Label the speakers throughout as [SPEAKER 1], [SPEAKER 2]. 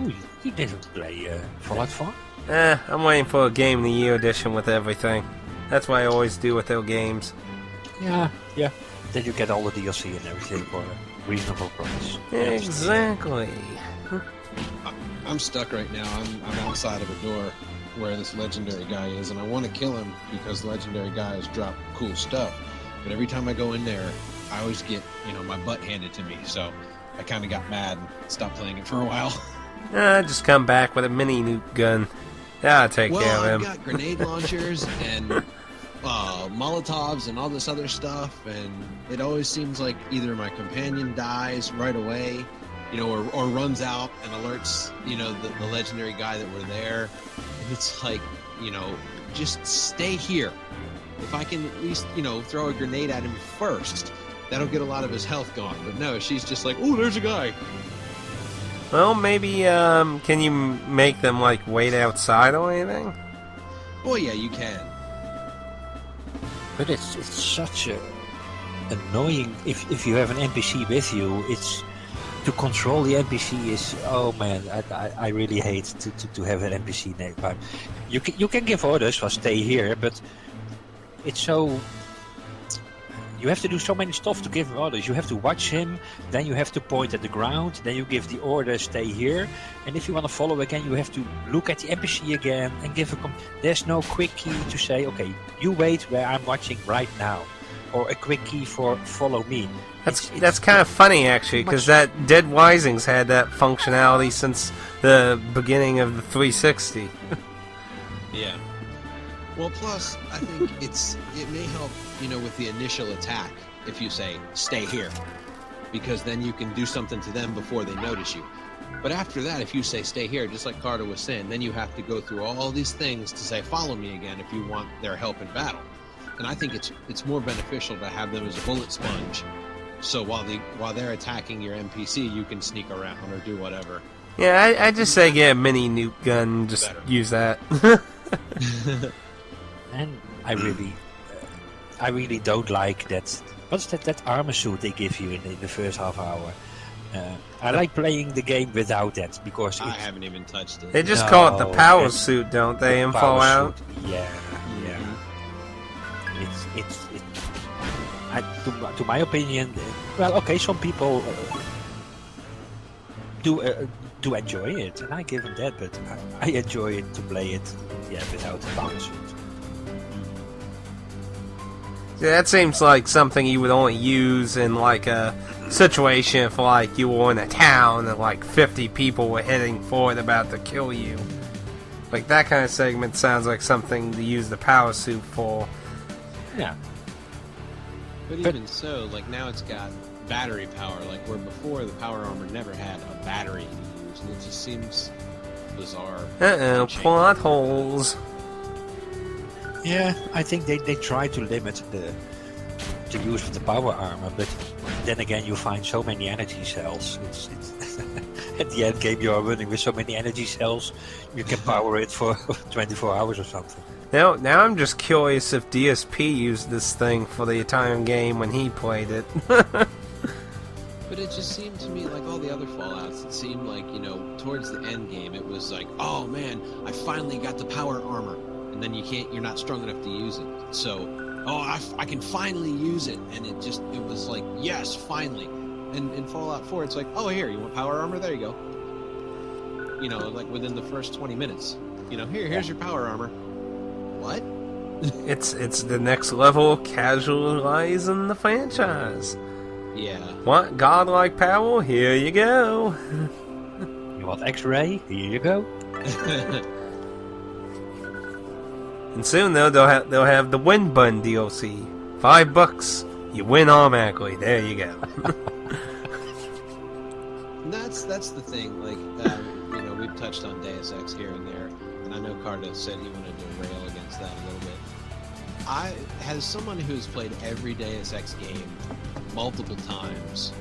[SPEAKER 1] Oh, you didn't play Fallout 4?
[SPEAKER 2] I'm waiting for a Game of the Year edition with everything. That's what I always do with their games.
[SPEAKER 1] Yeah. Then you get all the DLC and everything for a reasonable price.
[SPEAKER 2] Exactly.
[SPEAKER 3] I'm stuck right now. I'm outside of a door where this legendary guy is, and I want to kill him because the legendary guy has dropped cool stuff. But every time I go in there, I always get, my butt handed to me. So I kind of got mad and stopped playing it for a while.
[SPEAKER 2] Just come back with a mini nuke gun. I'll take care of him.
[SPEAKER 3] Well, I've got grenade launchers and Molotovs and all this other stuff, and it always seems like either my companion dies right away, or runs out and alerts, the legendary guy that we're there. And it's like, just stay here. If I can at least, throw a grenade at him first, that'll get a lot of his health gone. But no, she's just like, oh, there's a guy.
[SPEAKER 2] Well, maybe, can you make them, wait outside or anything?
[SPEAKER 3] Oh, yeah, you can.
[SPEAKER 1] But it's such a annoying... If you have an NPC with you, it's... To control the NPC is... Oh, man, I really hate to have an NPC nearby. You can give orders for stay here, but it's so... You have to do so many stuff to give him orders. You have to watch him, then you have to point at the ground, then you give the order, stay here. And if you want to follow again, you have to look at the NPC again and give a... There's no quick key to say, okay, you wait where I'm watching right now. Or a quick key for follow me.
[SPEAKER 2] That's kind of funny, actually, because that Dead Rising's had that functionality since the beginning of the 360.
[SPEAKER 3] Yeah. Well, plus, I think it may help, with the initial attack if you say, stay here. Because then you can do something to them before they notice you. But after that, if you say, stay here, just like Carda was saying, then you have to go through all these things to say, follow me again if you want their help in battle. And I think it's more beneficial to have them as a bullet sponge. So while they're attacking your NPC, you can sneak around or do whatever.
[SPEAKER 2] Yeah, I just say get a mini nuke gun, just use that.
[SPEAKER 1] And I really don't like that. What's that armor suit they give you in the first half hour? I like playing the game without that because
[SPEAKER 3] I haven't even touched it.
[SPEAKER 2] They just call it the power suit, don't they? In Fallout.
[SPEAKER 1] Yeah. To my opinion, well, okay, some people do enjoy it, and I give them that, but I enjoy it to play it, without the power suit.
[SPEAKER 2] Yeah, that seems like something you would only use in a situation if you were in a town and 50 people were heading forward about to kill you. That kind of segment sounds like something to use the power suit for.
[SPEAKER 1] Yeah.
[SPEAKER 3] But even so, now it's got battery power, where before the power armor never had a battery to use, and it just seems bizarre.
[SPEAKER 2] Plot holes.
[SPEAKER 1] Yeah, I think they try to limit the use of the power armor, but then again you find so many energy cells. It's at the end game you are running with so many energy cells, you can power it for 24 hours or something.
[SPEAKER 2] Now I'm just curious if DSP used this thing for the entire game when he played it.
[SPEAKER 3] But it just seemed to me like all the other Fallouts, it seemed like, towards the end game, it was like, oh man, I finally got the power armor. And then you're not strong enough to use it. So, I can finally use it. And it was like, yes, finally. And in Fallout 4, it's like, oh, here, you want power armor? There you go. Within the first 20 minutes. Here's your power armor. What?
[SPEAKER 2] It's the next level casualizing the franchise.
[SPEAKER 3] Yeah.
[SPEAKER 2] Want godlike power? Here you go.
[SPEAKER 1] You want X-ray? Here you go.
[SPEAKER 2] And soon though they'll have the Win Bun DLC. $5, you win automatically. There you go.
[SPEAKER 3] That's the thing. We've touched on Deus Ex here and there, and I know Carda said he wanted to rail against that a little bit. As someone who's played every Deus Ex game multiple times,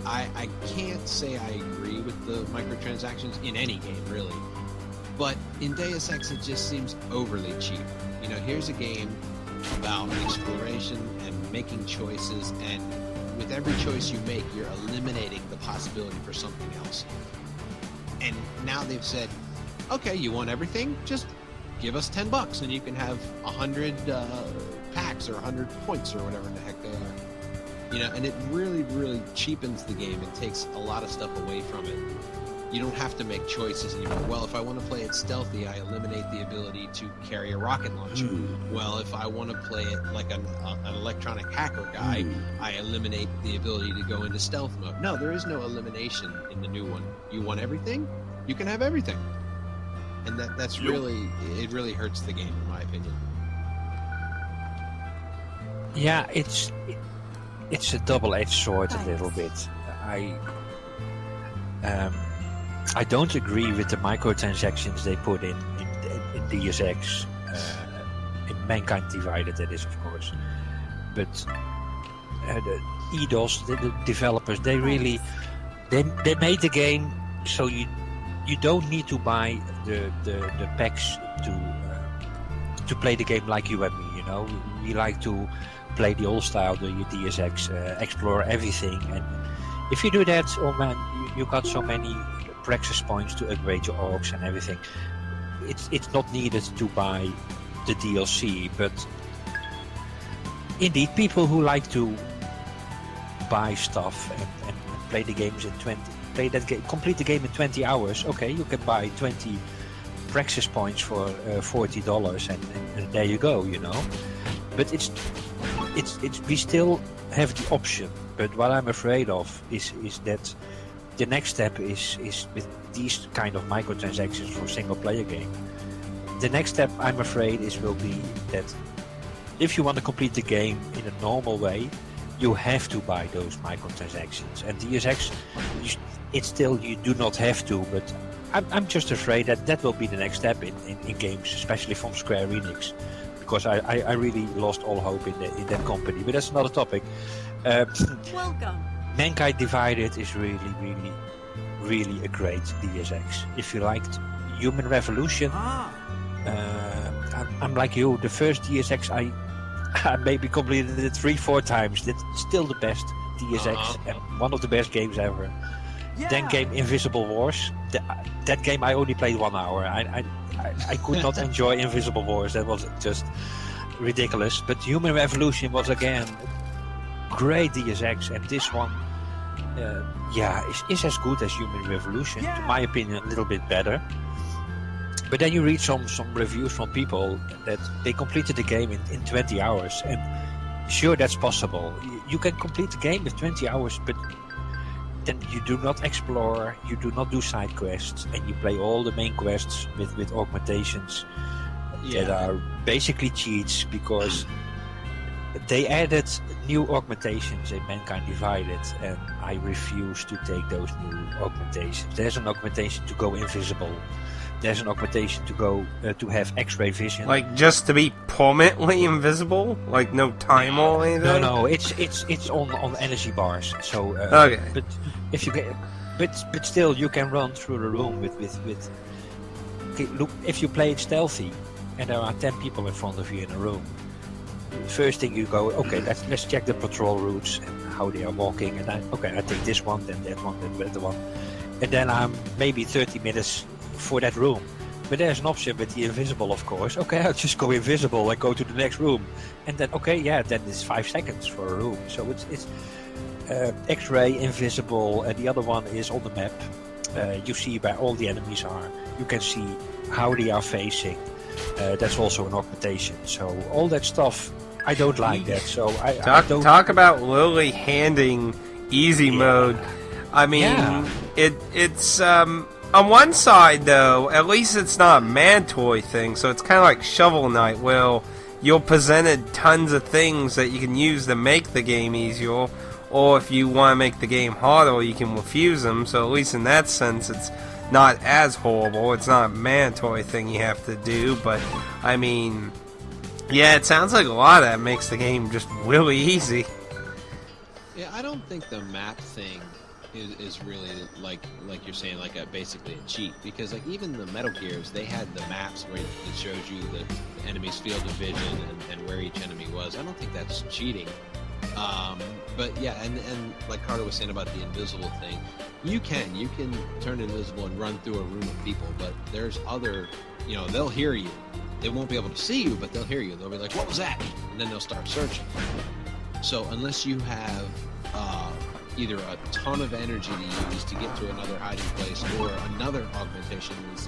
[SPEAKER 3] I can't say I agree with the microtransactions in any game, really. But in Deus Ex, it just seems overly cheap. Here's a game about exploration and making choices, and with every choice you make, you're eliminating the possibility for something else. And now they've said, okay, you want everything? Just give us $10 and you can have 100 packs or 100 points or whatever the heck they are. And it really, really cheapens the game. It takes a lot of stuff away from it. You don't have to make choices anymore. Well, if I want to play it stealthy, I eliminate the ability to carry a rocket launcher. Well, if I want to play it like an electronic hacker guy, I eliminate the ability to go into stealth mode. No, there is no elimination in the new one. You want everything? You can have everything. And that's really, it really hurts the game, in my opinion.
[SPEAKER 1] Yeah, it's a double-edged sword a little bit. I don't agree with the microtransactions they put in Deus Ex, in Mankind Divided, that is, of course. But the Eidos, the developers, they really they made the game so you don't need to buy the packs to play the game like you and me. We like to play the old style, the Deus Ex, explore everything, and if you do that, oh man, you got so many praxis points to upgrade your orcs and everything. It's not needed to buy the DLC, but indeed, people who like to buy stuff and play the games in complete the game in 20 hours. Okay, you can buy 20 praxis points for $40, and there you go. But it's we still have the option. But what I'm afraid of is that the next step is with these kind of microtransactions for single player game. The next step, I'm afraid, will be that if you want to complete the game in a normal way, you have to buy those microtransactions. And Deus Ex, you do not have to, but I'm just afraid that will be the next step in games, especially from Square Enix, because I really lost all hope in that company. But that's another topic.
[SPEAKER 4] Welcome.
[SPEAKER 1] Mankind Divided is really, really, really a great Deus Ex. If you liked Human Revolution, I'm like you. The first Deus Ex, I maybe completed it 3-4 times. That's still the best Deus Ex, and one of the best games ever.
[SPEAKER 4] Yeah.
[SPEAKER 1] Then came Invisible Wars. That game I only played 1 hour. I could not enjoy Invisible Wars. That was just ridiculous. But Human Revolution was again great Deus Ex, and this one, is as good as Human Revolution.
[SPEAKER 4] Yeah.
[SPEAKER 1] To my opinion, a little bit better. But then you read some reviews from people that they completed the game in 20 hours, and sure, that's possible. You can complete the game in 20 hours, but then you do not explore, you do not do side quests, and you play all the main quests with augmentations that are basically cheats, because they added new augmentations in Mankind Divided, and I refuse to take those new augmentations. There's an augmentation to go invisible. There's an augmentation to go to have X-ray vision.
[SPEAKER 2] Like just to be permanently invisible, like no time or anything.
[SPEAKER 1] No, it's on energy bars. So
[SPEAKER 2] okay.
[SPEAKER 1] But if you get, but still you can run through the room with. Okay, look, if you play it stealthy, and there are 10 people in front of you in a room. First thing you go, okay, let's check the patrol routes and how they are walking, and I take this one, then that one, then that one, and then I'm maybe 30 minutes for that room. But there's an option with the invisible, of course. Okay, I'll just go invisible and go to the next room, and then then it's 5 seconds for a room. So it's X-ray, invisible, and the other one is on the map. You see where all the enemies are. You can see how they are facing. That's also an augmentation. So all that stuff, I don't like that. So I don't
[SPEAKER 2] talk about Lily handing easy mode. I mean, it's on one side though, at least it's not a mandatory thing. So it's kind of like Shovel Knight, where you're presented tons of things that you can use to make the game easier. Or if you want to make the game harder, you can refuse them. So at least in that sense, it's not as horrible. It's not a mandatory thing you have to do. But, I mean, yeah, it sounds like a lot of that makes the game just really easy.
[SPEAKER 3] Yeah, I don't think the map thing is really like you're saying, like basically a cheat, because like even the Metal Gears, they had the maps where it shows you the enemy's field of vision and where each enemy was. I don't think that's cheating. But yeah, and like Carter was saying about the invisible thing, you can turn invisible and run through a room of people, but there's other, they'll hear you. They won't be able to see you, but they'll hear you. They'll be like, "What was that?" And then they'll start searching. So unless you have either a ton of energy to use to get to another hiding place, or another augmentation is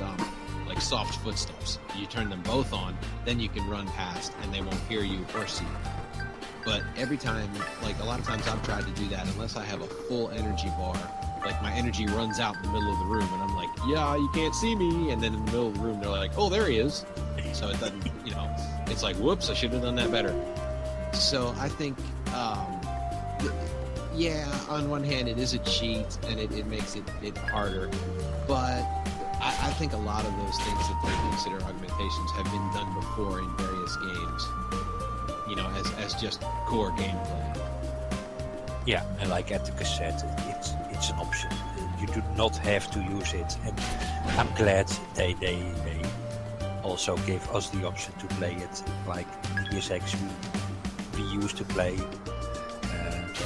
[SPEAKER 3] like soft footsteps. You turn them both on, then you can run past, and they won't hear you or see you. But every time, like a lot of times I've tried to do that, unless I have a full energy bar, like my energy runs out in the middle of the room, and I'm like, "Yeah, you can't see me," and then in the middle of the room they're like, "Oh, there he is." So it doesn't, it's like, whoops, I should have done that better. So I think, yeah, on one hand it is a cheat and it makes it harder, but I think a lot of those things that they consider augmentations have been done before in various games, as just core gameplay.
[SPEAKER 1] Yeah, and like Atticus said, it's an option. You do not have to use it, and I'm glad they also gave us the option to play it like DSX we used to play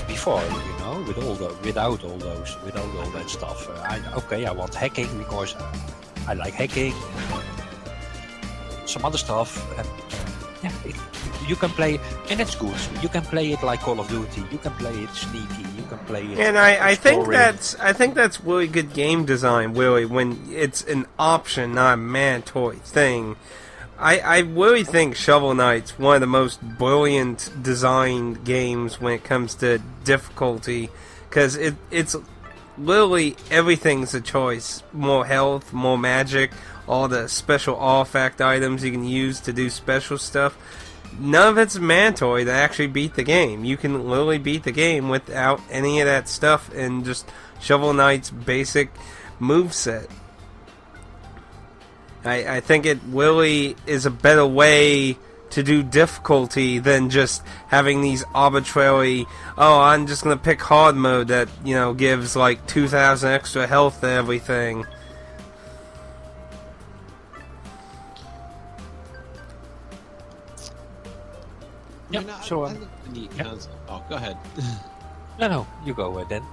[SPEAKER 1] before, without all that stuff. I want hacking because I like hacking, some other stuff, and you can play, and it's good. You can play it like Call of Duty. You can play it sneaky. You can play it.
[SPEAKER 2] And I think that's really good game design, really, when it's an option, not a mandatory thing. I really think Shovel Knight's one of the most brilliant designed games when it comes to difficulty, because it's literally everything's a choice. More health, more magic, all the special artifact items you can use to do special stuff. None of it's mandatory to actually beat the game. You can literally beat the game without any of that stuff in just Shovel Knight's basic moveset. I think it really is a better way to do difficulty than just having these arbitrary, I'm just going to pick hard mode that, gives like 2,000 extra health to everything.
[SPEAKER 1] Yeah,
[SPEAKER 3] sure. I think the neat concept. Oh, go ahead.
[SPEAKER 1] No, you go then.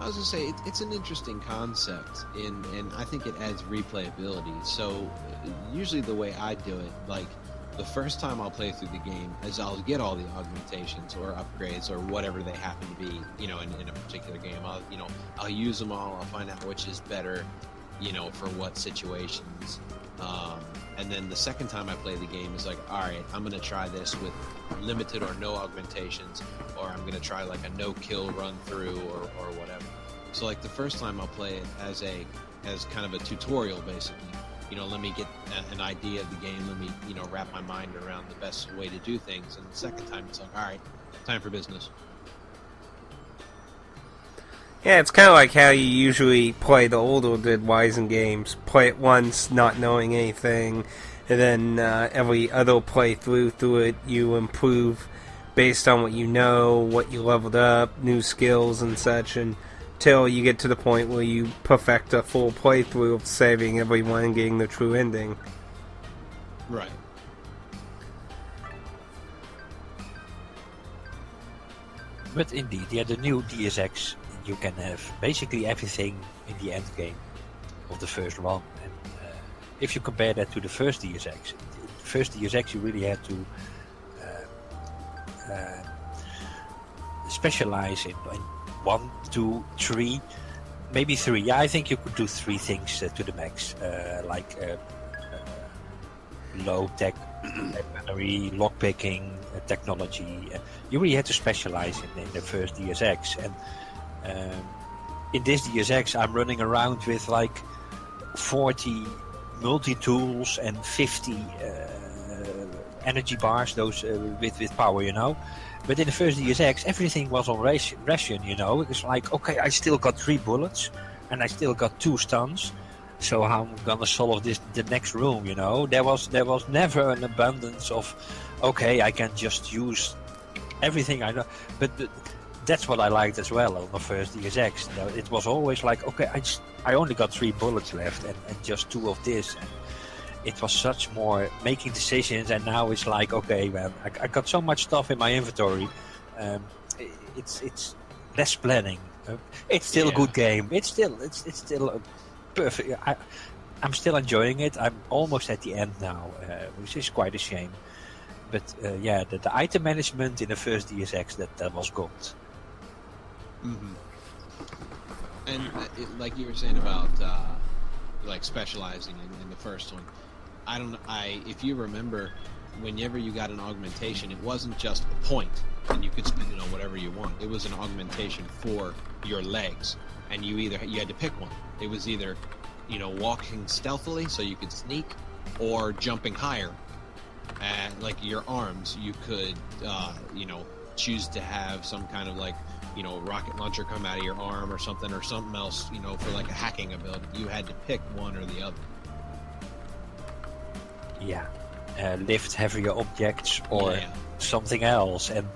[SPEAKER 3] I was going to say, it's an interesting concept, and I think it adds replayability. So, usually the way I do it, like, the first time I'll play through the game is I'll get all the augmentations or upgrades or whatever they happen to be, in a particular game. I'll use them all, I'll find out which is better, for what situations. And then the second time I play the game is like, all right, I'm going to try this with limited or no augmentations, or I'm going to try like a no-kill run through or whatever. So like the first time I'll play it as kind of a tutorial, basically. Let me get an idea of the game. Let me, wrap my mind around the best way to do things. And the second time it's like, all right, time for business.
[SPEAKER 2] Yeah, it's kind of like how you usually play the older Dead Rising games. Play it once, not knowing anything, and then every other playthrough through it, you improve based on what you know, what you leveled up, new skills and such, until you get to the point where you perfect a full playthrough of saving everyone and getting the true ending.
[SPEAKER 3] Right.
[SPEAKER 1] But indeed, the new DSX, you can have basically everything in the end game of the first one. And if you compare that to the first DSX, you really had to specialize in 1, 2, 3, maybe 3. Yeah, I think you could do 3 things to the max, like low tech, battery, lockpicking, technology. You really had to specialize in the first DSX. And in this DSX, I'm running around with like 40 multi-tools and 50 energy bars, those with power, But in the first DSX, everything was on ration, It's like, okay, I still got 3 bullets, and I still got 2 stuns. So how am I gonna solve the next room, There was never an abundance of, okay, I can just use everything I know. But that's what I liked as well on the first DSX. It was always like, okay, I only got 3 bullets left and just 2 of this. And it was such more making decisions, and now it's like, okay, man, I got so much stuff in my inventory. Um, it's less planning. It's still a good game. It's still perfect. I'm still enjoying it. I'm almost at the end now, which is quite a shame. But the item management in the first DSX that was gold.
[SPEAKER 3] Mm-hmm. And like you were saying about like specializing in the first one, if you remember, whenever you got an augmentation, it wasn't just a point and you could spend it on whatever you want. It was an augmentation for your legs, and you had to pick one. It was either walking stealthily so you could sneak, or jumping higher. Like your arms, you could choose to have some kind of like rocket launcher come out of your arm or something else, for like a hacking ability. You had to pick one or the other.
[SPEAKER 1] Yeah, lift heavier objects or something else, and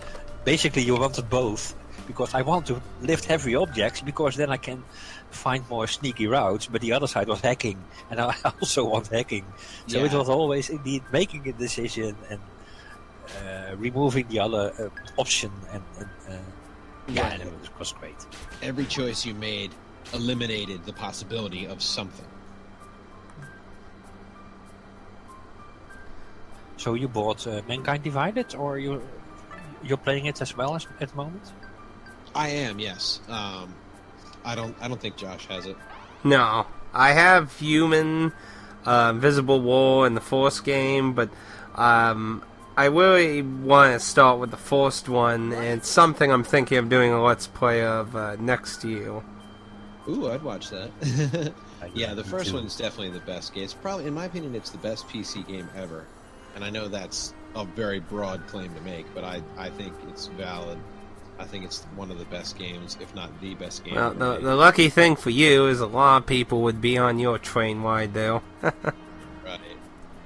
[SPEAKER 1] basically you wanted both, because I want to lift heavy objects because then I can find more sneaky routes, but the other side was hacking, and I also want hacking. So it was always indeed making a decision and removing the other option, and it was great.
[SPEAKER 3] Every choice you made eliminated the possibility of something.
[SPEAKER 1] So you bought Mankind Divided, or you're playing it as well at the moment?
[SPEAKER 3] I am, yes. I don't think Josh has it.
[SPEAKER 2] No, I have Human, Invisible War, and the Force game, but I really want to start with the Forced one, and it's something I'm thinking of doing a Let's Play of next year.
[SPEAKER 3] Ooh, I'd watch that. Yeah, the first one's definitely the best game. It's probably, in my opinion, it's the best PC game ever. And I know that's a very broad claim to make, but I think it's valid. I think it's one of the best games, if not the best game.
[SPEAKER 2] Well, the lucky thing for you is a lot of people would be on your train ride, though.
[SPEAKER 3] Right.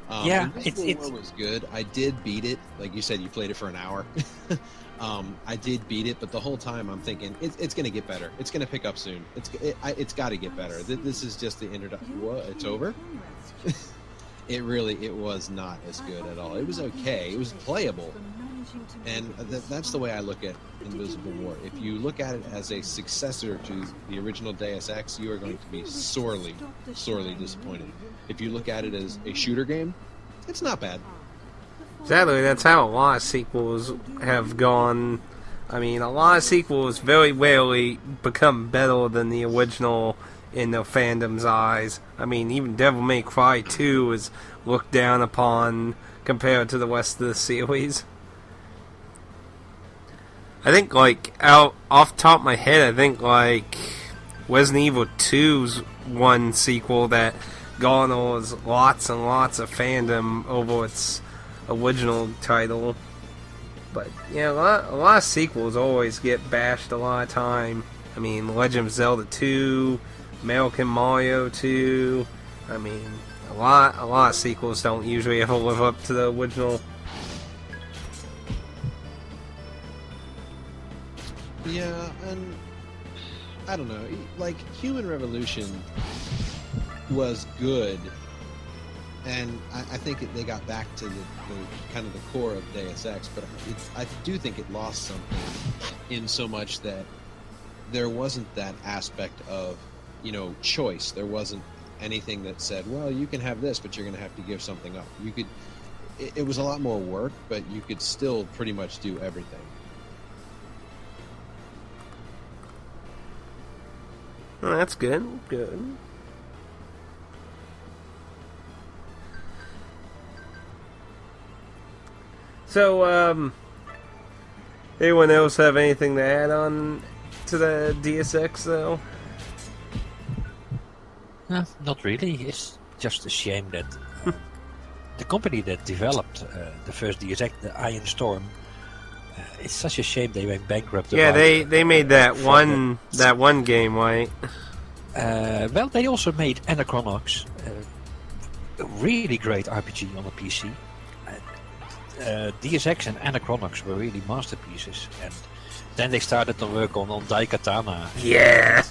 [SPEAKER 3] It was good. I did beat it. Like you said, you played it for an hour. I did beat it, but the whole time I'm thinking it's going to get better. It's going to pick up soon. It's got to get better. This is just the introduction. What? It's over? It was not as good at all. It was okay. It was playable. And that's the way I look at Invisible War. If you look at it as a successor to the original Deus Ex, you are going to be sorely, sorely disappointed. If you look at it as a shooter game, it's not bad.
[SPEAKER 2] Sadly, that's how a lot of sequels have gone. I mean, a lot of sequels very rarely become better than the original in the fandom's eyes. I mean, even Devil May Cry 2 is looked down upon compared to the rest of the series. I think, like, off the top of my head, I think, like, Resident Evil 2's one sequel that garners lots and lots of fandom over its original title. But, yeah, a lot of sequels always get bashed a lot of time. I mean, Legend of Zelda 2, American Mario 2. I mean, a lot of sequels don't usually ever live up to the original.
[SPEAKER 3] Yeah, and I don't know. Like, Human Revolution was good, and I think they got back to the kind of the core of Deus Ex, but I do think it lost something in so much that there wasn't that aspect of choice. There wasn't anything that said, well, you can have this, but you're going to have to give something up. It was a lot more work, but you could still pretty much do everything.
[SPEAKER 2] Oh, that's good. Good. So, anyone else have anything to add on to the DSX, though?
[SPEAKER 1] No, not really. It's just a shame that the company that developed the first DSX, the Iron Storm, it's such a shame they went bankrupt.
[SPEAKER 2] Yeah, they made that one game, right?
[SPEAKER 1] Well, they also made Anachronox, a really great RPG on a PC. DSX and Anachronox were really masterpieces, and then they started to work on Daikatana.
[SPEAKER 2] Yeah.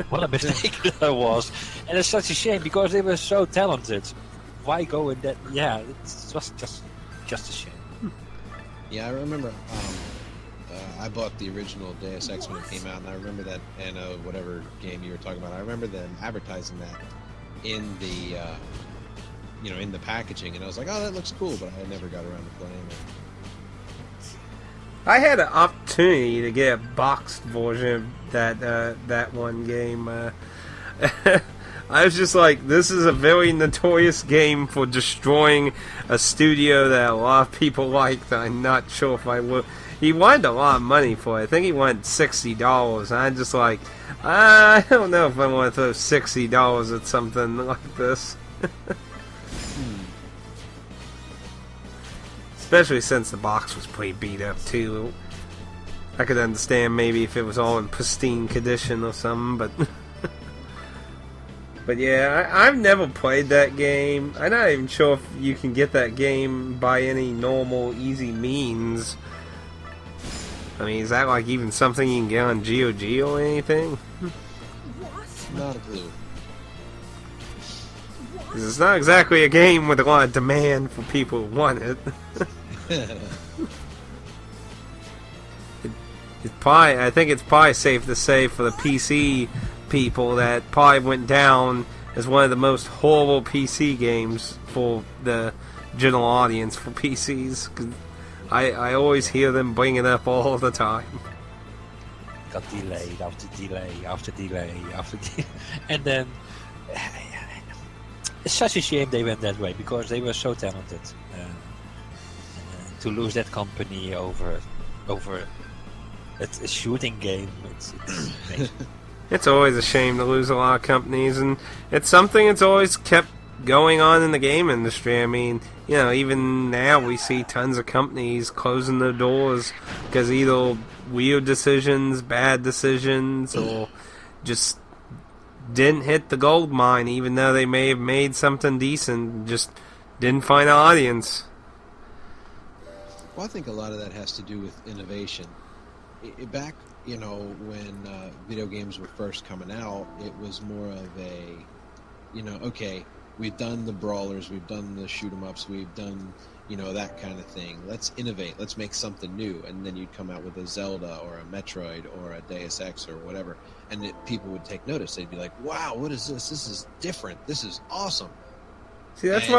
[SPEAKER 1] What a mistake that was, and it's such a shame because they were so talented. Why go in that? Yeah, it was just a shame.
[SPEAKER 3] Yeah, I remember I bought the original Deus Ex when it came out, and I remember that, and whatever game you were talking about, I remember them advertising that in the, in the packaging, and I was like, oh, that looks cool, but I never got around to playing it.
[SPEAKER 2] I had an opportunity to get a boxed version of that one game. I was just like, this is a very notorious game for destroying a studio that a lot of people liked. I'm not sure if I would. He wanted a lot of money for it. I think he wanted $60. And I'm just like, I don't know if I want to throw $60 at something like this. Especially since the box was pretty beat up too. I could understand maybe if it was all in pristine condition or something, but but yeah, I've never played that game. I'm not even sure if you can get that game by any normal, easy means. I mean, is that like even something you can get on GOG or anything?
[SPEAKER 3] Not a clue.
[SPEAKER 2] 'Cause it's not exactly a game with a lot of demand for people who want it. I think it's probably safe to say for the PC people that probably went down as one of the most horrible PC games for the general audience for PCs. 'Cause I always hear them bring it up all the time.
[SPEAKER 1] Got delayed after delay after delay after delay. And then it's such a shame they went that way because they were so talented. To lose that company over a shooting game, it's amazing.
[SPEAKER 2] It's always a shame to lose a lot of companies, and it's something that's always kept going on in the game industry. I mean, even now we see tons of companies closing their doors because either weird decisions, bad decisions, or just didn't hit the gold mine, even though they may have made something decent, just didn't find an audience.
[SPEAKER 3] Well, I think a lot of that has to do with innovation. Back, when video games were first coming out, it was more of a, okay, we've done the brawlers, we've done the shoot 'em ups, we've done, that kind of thing. Let's innovate. Let's make something new. And then you'd come out with a Zelda or a Metroid or a Deus Ex or whatever, and people would take notice. They'd be like, "Wow, what is this? This is different. This is awesome."
[SPEAKER 2] See, that's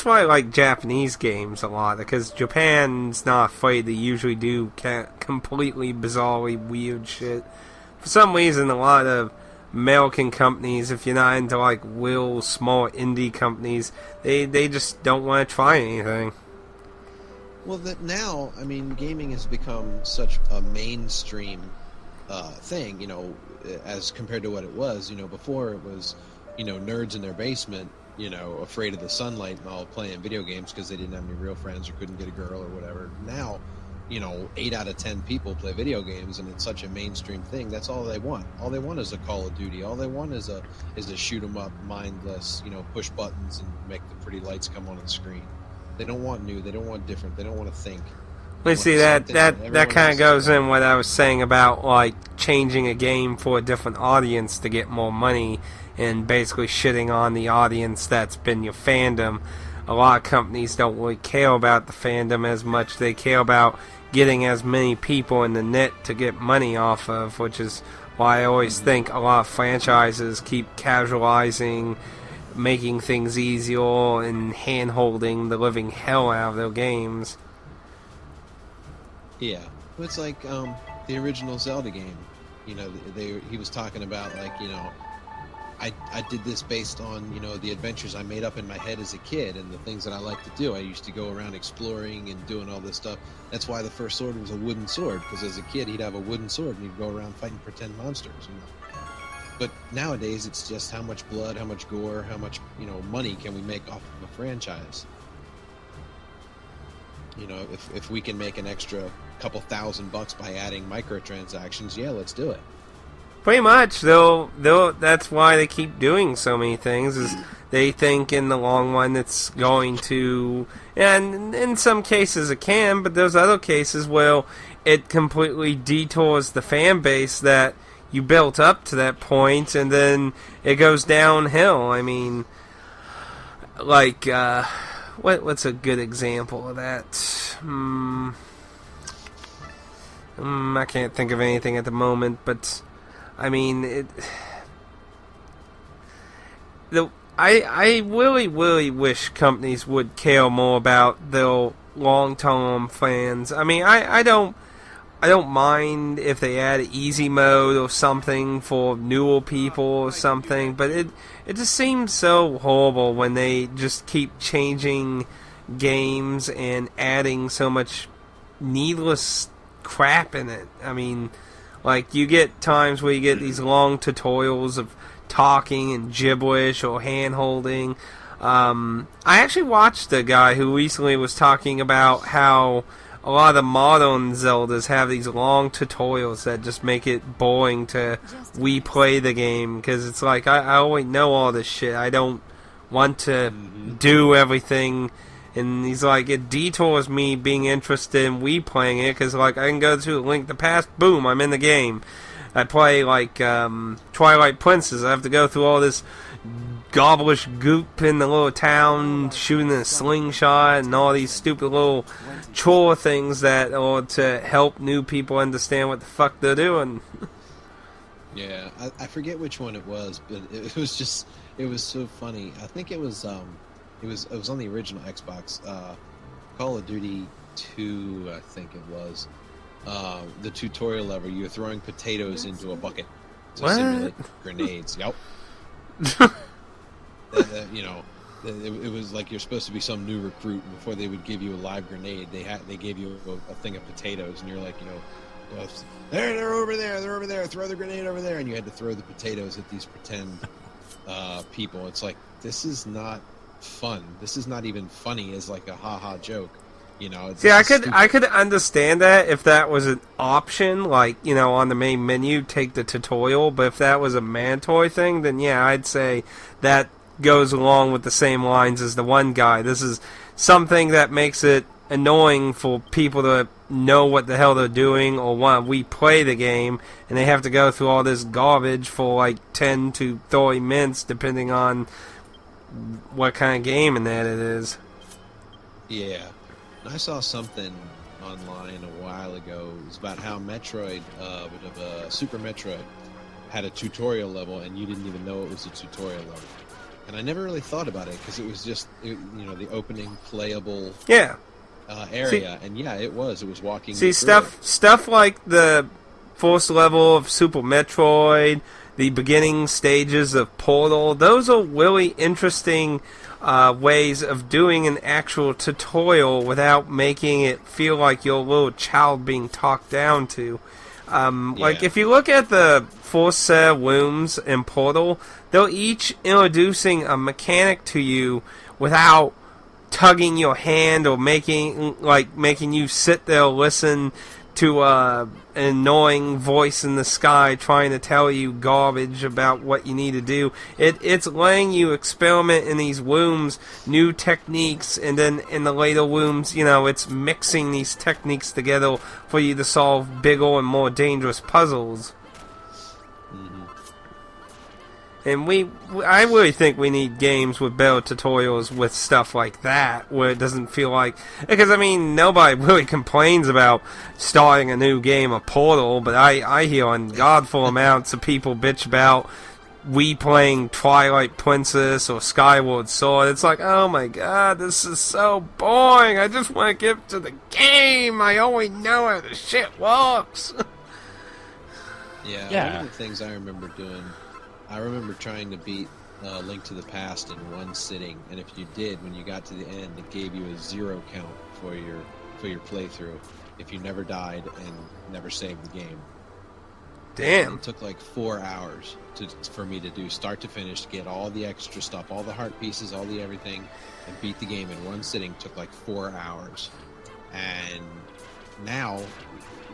[SPEAKER 2] why I like Japanese games a lot, because Japan's not afraid to usually do completely bizarrely weird shit. For some reason, a lot of American companies, if you're not into like real small indie companies, they just don't want to try anything.
[SPEAKER 3] Well, that now, I mean, gaming has become such a mainstream thing, as compared to what it was. Before it was, nerds in their basement, afraid of the sunlight and all playing video games because they didn't have any real friends or couldn't get a girl or whatever. Now, 8 out of 10 people play video games, and it's such a mainstream thing. That's all they want. All they want is a Call of Duty. All they want is a shoot 'em up, mindless, push buttons and make the pretty lights come on the screen. They don't want new. They don't want different. They don't want to think.
[SPEAKER 2] You see, that kind of goes in what I was saying about like changing a game for a different audience to get more money, and basically shitting on the audience that's been your fandom. A lot of companies don't really care about the fandom as much. They care about getting as many people in the net to get money off of, which is why I always think a lot of franchises keep casualizing, making things easier, and hand-holding the living hell out of their games.
[SPEAKER 3] Yeah, it's like the original Zelda game. He was talking about like, I did this based on, the adventures I made up in my head as a kid and the things that I like to do. I used to go around exploring and doing all this stuff. That's why the first sword was a wooden sword, because as a kid he'd have a wooden sword and he'd go around fighting pretend monsters. But nowadays it's just how much blood, how much gore, how much, money can we make off of a franchise. If we can make an extra couple $1,000 by adding microtransactions, yeah, let's do it.
[SPEAKER 2] Pretty much, though. That's why they keep doing so many things. Is they think in the long run it's going to, and in some cases it can, but there's other cases where it completely detours the fan base that you built up to that point, and then it goes downhill. I mean, like, what's a good example of that? I can't think of anything at the moment, but I mean, I really, really wish companies would care more about their long-term fans. I mean, I don't mind if they add easy mode or something for newer people or something, but it just seems so horrible when they just keep changing games and adding so much needless crap in it. I mean, like, you get times where you get these long tutorials of talking and gibberish or hand-holding. I actually watched a guy who recently was talking about how a lot of the modern Zeldas have these long tutorials that just make it boring to replay the game, because it's like, I already know all this shit. I don't want to do everything, and he's like, it detours me being interested in replaying it, because like, I can go to Link to the Past, boom, I'm in the game. I play like Twilight Princess, I have to go through all this gobblish goop in the little town, shooting a slingshot, and all these stupid little chore things that are to help new people understand what the fuck they're doing.
[SPEAKER 3] Yeah, I forget which one it was, but it was just, it was so funny. I think it was on the original Xbox, Call of Duty 2, I think it was. The tutorial level, you were throwing potatoes into a bucket to simulate grenades. Yep. It was like you're supposed to be some new recruit, and before they would give you a live grenade, they gave you a thing of potatoes, and you're like, they're over there, throw the grenade over there, and you had to throw the potatoes at these pretend people. It's like, this is not fun. This is not even funny as like a ha-ha joke.
[SPEAKER 2] See, I could understand that if that was an option, like, on the main menu, take the tutorial, but if that was a mandatory thing, then yeah, I'd say that goes along with the same lines as the one guy. This is something that makes it annoying for people to know what the hell they're doing or want to replay the game, and they have to go through all this garbage for like 10 to 30 minutes, depending on what kind of game and that it is.
[SPEAKER 3] Yeah. I saw something online a while ago. It was about how Metroid, Super Metroid, had a tutorial level, and you didn't even know it was a tutorial level. And I never really thought about it, because it was just, the opening playable area. And yeah, it was walking. See,
[SPEAKER 2] stuff like the first level of Super Metroid, the beginning stages of Portal, those are really interesting ways of doing an actual tutorial without making it feel like you're a little child being talked down to. Like, if you look at the first set of rooms in Portal, they're each introducing a mechanic to you without tugging your hand or making you sit there listen to an annoying voice in the sky trying to tell you garbage about what you need to do. It's letting you experiment in these rooms, new techniques, and then in the later rooms, it's mixing these techniques together for you to solve bigger and more dangerous puzzles. And I really think we need games with better tutorials with stuff like that, where it doesn't feel like... Because, nobody really complains about starting a new game of Portal, but I hear ungodful amounts of people bitch about replaying Twilight Princess or Skyward Sword. It's like, oh my god, this is so boring, I just want to get to the game, I always know how the shit works.
[SPEAKER 3] Yeah, one of the things I remember doing... I remember trying to beat Link to the Past in one sitting, and if you did, when you got to the end, it gave you a 0 count for your playthrough if you never died and never saved the game.
[SPEAKER 2] Damn.
[SPEAKER 3] It took like 4 hours for me to do start to finish, get all the extra stuff, all the heart pieces, all the everything, and beat the game in one sitting. Took like 4 hours. And now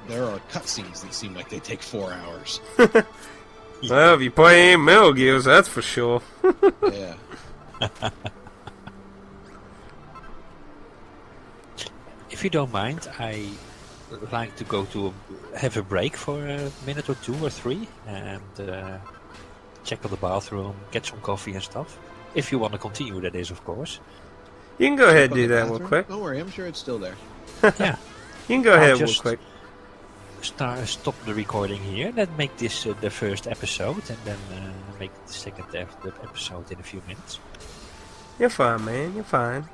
[SPEAKER 3] there are cutscenes that seem like they take 4 hours.
[SPEAKER 2] Well, if you play Metal Gears, that's for sure.
[SPEAKER 3] Yeah.
[SPEAKER 1] If you don't mind, I like to have a break for a minute or 2 or 3 and check on the bathroom, get some coffee and stuff. If you want to continue, that is, of course.
[SPEAKER 2] You can go ahead and do that real quick.
[SPEAKER 3] Don't worry, I'm sure it's still there.
[SPEAKER 1] Yeah.
[SPEAKER 2] You can go ahead real quick.
[SPEAKER 1] stop the recording here. Let's make this the first episode, and then make the second episode in a few minutes.
[SPEAKER 2] You're fine, man. You're fine.